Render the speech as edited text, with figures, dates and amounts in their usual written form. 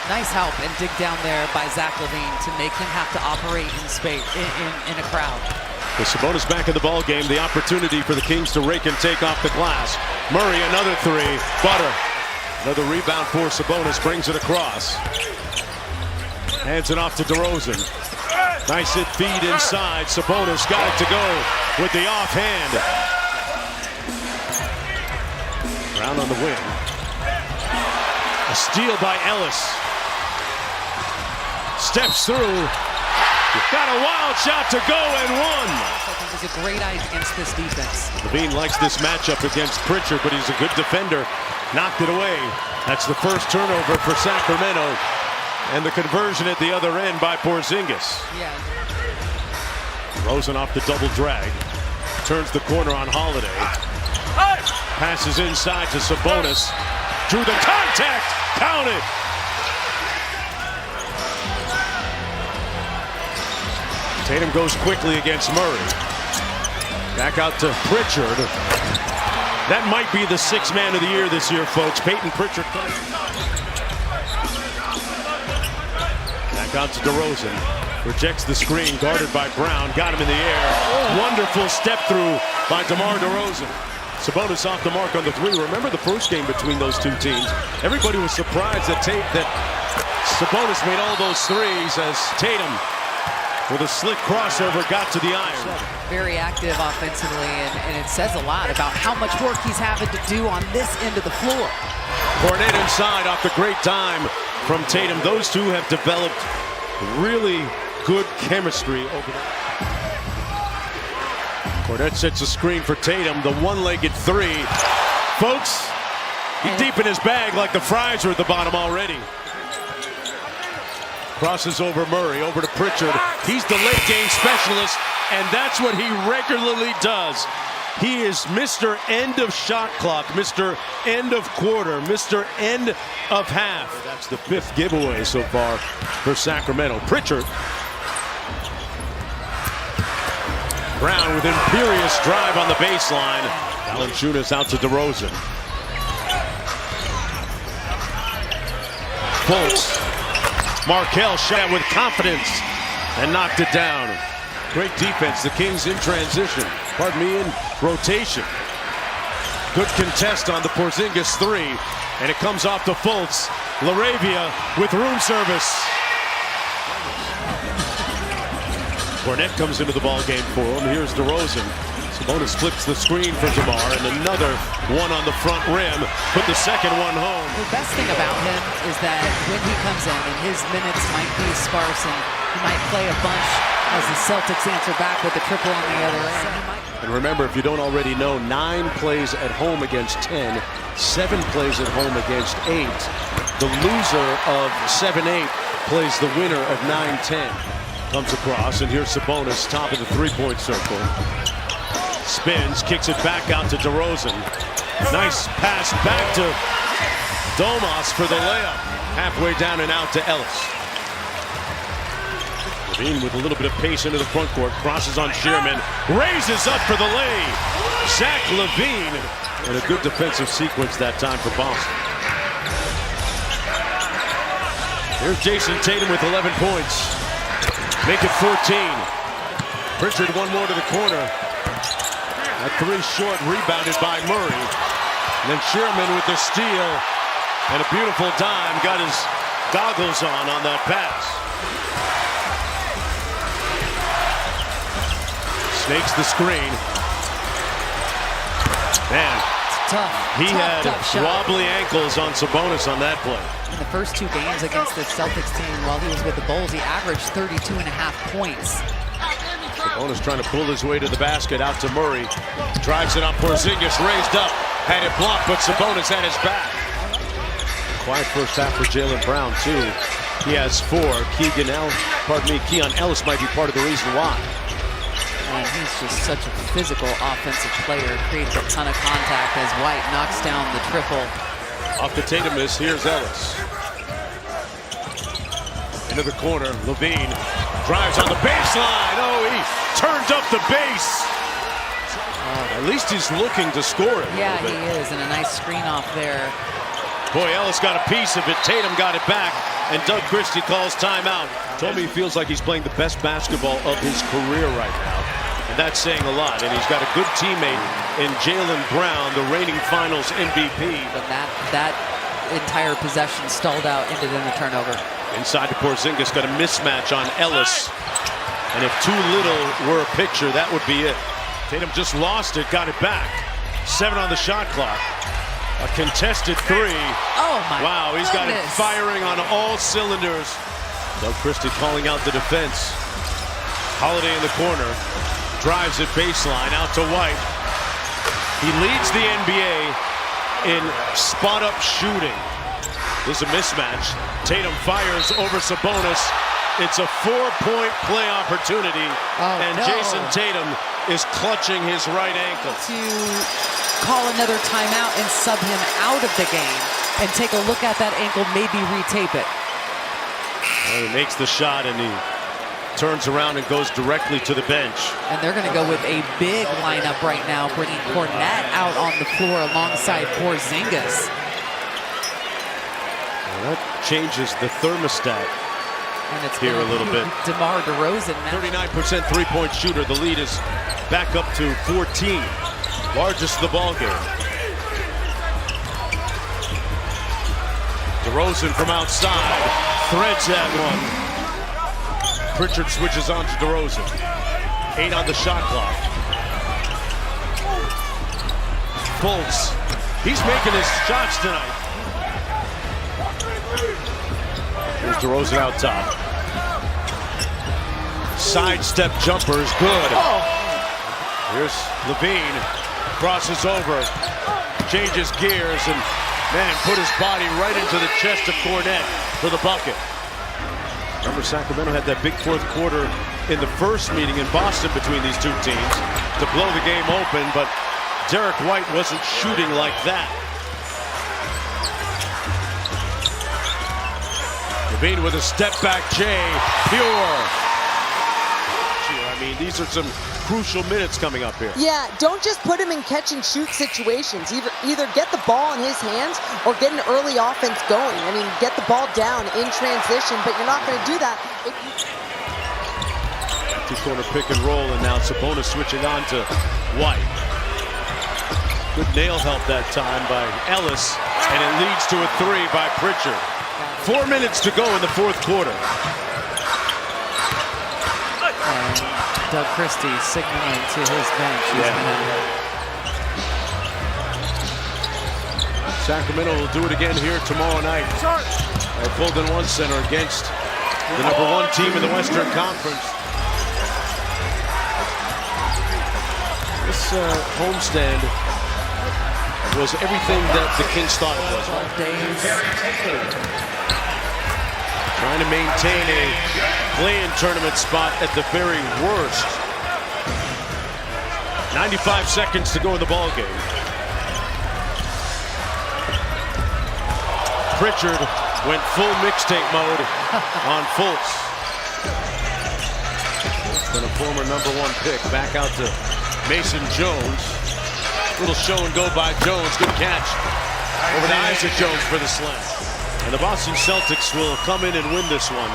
Nice help and dig down there by Zach LaVine to make him have to operate in space in a crowd. With Sabonis back in the ball game, the opportunity for the Kings to rake and take off the glass. Murray, another three. Butter. Another rebound for Sabonis, brings it across. Hands it off to DeRozan. Nice hit feed inside. Sabonis got it to go with the offhand. Brown on the wing. A steal by Ellis. Steps through. Got a wild shot to go and one. He's a great eye against this defense. LaVine likes this matchup against Pritchard, but he's a good defender. Knocked it away. That's the first turnover for Sacramento. And the conversion at the other end by Porzingis. Yeah. Rosen off the double drag. Turns the corner on Holiday. Passes inside to Sabonis. Drew the contact. Count it. Tatum goes quickly against Murray. Back out to Pritchard. That might be the sixth man of the year this year, folks. Peyton Pritchard. Back out to DeRozan. Rejects the screen, guarded by Brown. Got him in the air. Wonderful step through by DeMar DeRozan. Sabonis off the mark on the three. Remember the first game between those two teams? Everybody was surprised that Sabonis made all those threes as Tatum, with a slick crossover, got to the iron. Very active offensively, and it says a lot about how much work he's having to do on this end of the floor. Cornet inside off the great dime from Tatum. Those two have developed really good chemistry over there. Cornet sets a screen for Tatum. The one-legged three. Folks, he's deep in his bag like the fries are at the bottom already. Crosses over Murray, over to Pritchard. He's the late game specialist, and that's what he regularly does. He is Mr. End of shot clock, Mr. End of quarter, Mr. End of half. That's the fifth giveaway so far for Sacramento. Pritchard. Brown with imperious drive on the baseline. Valanciunas out to DeRozan. Fultz. Markelle shot with confidence and knocked it down. Great defense. The Kings in transition. Pardon me, in rotation. Good contest on the Porzingis three. And it comes off to Fultz. LaRavia with room service. Cornet comes into the ball game for him. Here's DeRozan. Sabonis flips the screen for DeMar, and another one on the front rim. Put the second one home. The best thing about him is that when he comes in, and his minutes might be sparse, and he might play a bunch as the Celtics answer back with a triple on the other end. And remember, if you don't already know, 9 plays at home against 10, 7 plays at home against 8. The loser of 7-8 plays the winner of 9-10. Comes across, and here's Sabonis, top of the three-point circle. Spins, kicks it back out to DeRozan. Nice pass back to Domas for the layup. Halfway down and out to Ellis. LaVine with a little bit of pace into the front court. Crosses on Shearman. Raises up for the lay. Zach LaVine. And a good defensive sequence that time for Boston. Here's Jason Tatum with 11 points. Make it 14. Pritchard one more to the corner. That three short, rebounded by Murray. And then Shearman with the steal. And a beautiful dime. Got his goggles on that pass. Snakes the screen. Man, he had wobbly ankles on Sabonis on that play. In the first 2 games against the Celtics team while he was with the Bulls, he averaged 32.5 points. Sabonis trying to pull his way to the basket, out to Murray. Drives it on Porzingis, raised up. Had it blocked, but Sabonis had his back. Quiet first half for Jaylen Brown, too. He has 4. Keegan Ellis might be part of the reason why. And he's just such a physical offensive player. Creates a ton of contact as White knocks down the triple. Off the Tatum miss, here's Ellis. Into the corner, LaVine drives on the baseline. Oh, he turned up the base. At least he's looking to score it. Yeah, he is, and a nice screen off there. Boy, Ellis got a piece of it. Tatum got it back. and Doug Christie calls timeout. Told me he feels like he's playing the best basketball of his career right now. And that's saying a lot. And he's got a good teammate in Jaylen Brown, the reigning finals MVP. But that entire possession stalled out, ended in a turnover. Inside to Porzingis, got a mismatch on Ellis. And if too little were a picture, that would be it. Tatum just lost it, got it back. 7 on the shot clock. A contested 3. Oh my Wow, he's got it firing on all cylinders. Doug Christie calling out the defense. Holiday in the corner. Drives it baseline out to White. He leads the NBA in spot-up shooting. There's a mismatch. Tatum fires over Sabonis. It's a 4-point play opportunity. And Jason Tatum is clutching his right ankle. To call another timeout and sub him out of the game and take a look at that ankle, maybe retape it. Well, he makes the shot and he turns around and goes directly to the bench. And they're going to go with a big lineup right now, bringing Cornette out on the floor alongside Porzingis. Well, that changes the thermostat. And it's here a little bit. DeMar DeRozan now. 39% three-point shooter. The lead is back up to 14. Largest of the ball game. DeRozan from outside. Threads that one. Pritchard switches on to DeRozan. 8 on the shot clock. Fultz. He's making his shots tonight. Here's DeRozan out top. Sidestep jumper is good. Here's Levine. Crosses over. Changes gears and, man, put his body right into the chest of Cornette for the bucket. Remember, Sacramento had that big fourth quarter in the first meeting in Boston between these two teams to blow the game open, but Derek White wasn't shooting like that. Levine with a step-back J, pure. I mean, these are some crucial minutes coming up here. Yeah, don't just put him in catch-and-shoot situations. Either get the ball in his hands or get an early offense going. I mean, get the ball down in transition, but you're not going to do that. Two-corner pick and roll, and now Sabonis switching on to White. Good nail help that time by Ellis, and it leads to a 3 by Pritchard. 4 minutes to go in the fourth quarter. And Doug Christie signaling to his bench. Sacramento will do it again here tomorrow night at Golden One Center against the #1 team in the Western Conference. This homestand was everything that the Kings thought it was. 12 days. Trying to maintain a play-in tournament spot at the very worst. 95 seconds to go in the ball game. Pritchard went full mixtape mode on Fultz. It's been a former #1 pick. Back out to Mason Jones. Little show and go by Jones. Good catch over the eyes of Jones for the slam. And the Boston Celtics will come in and win this one.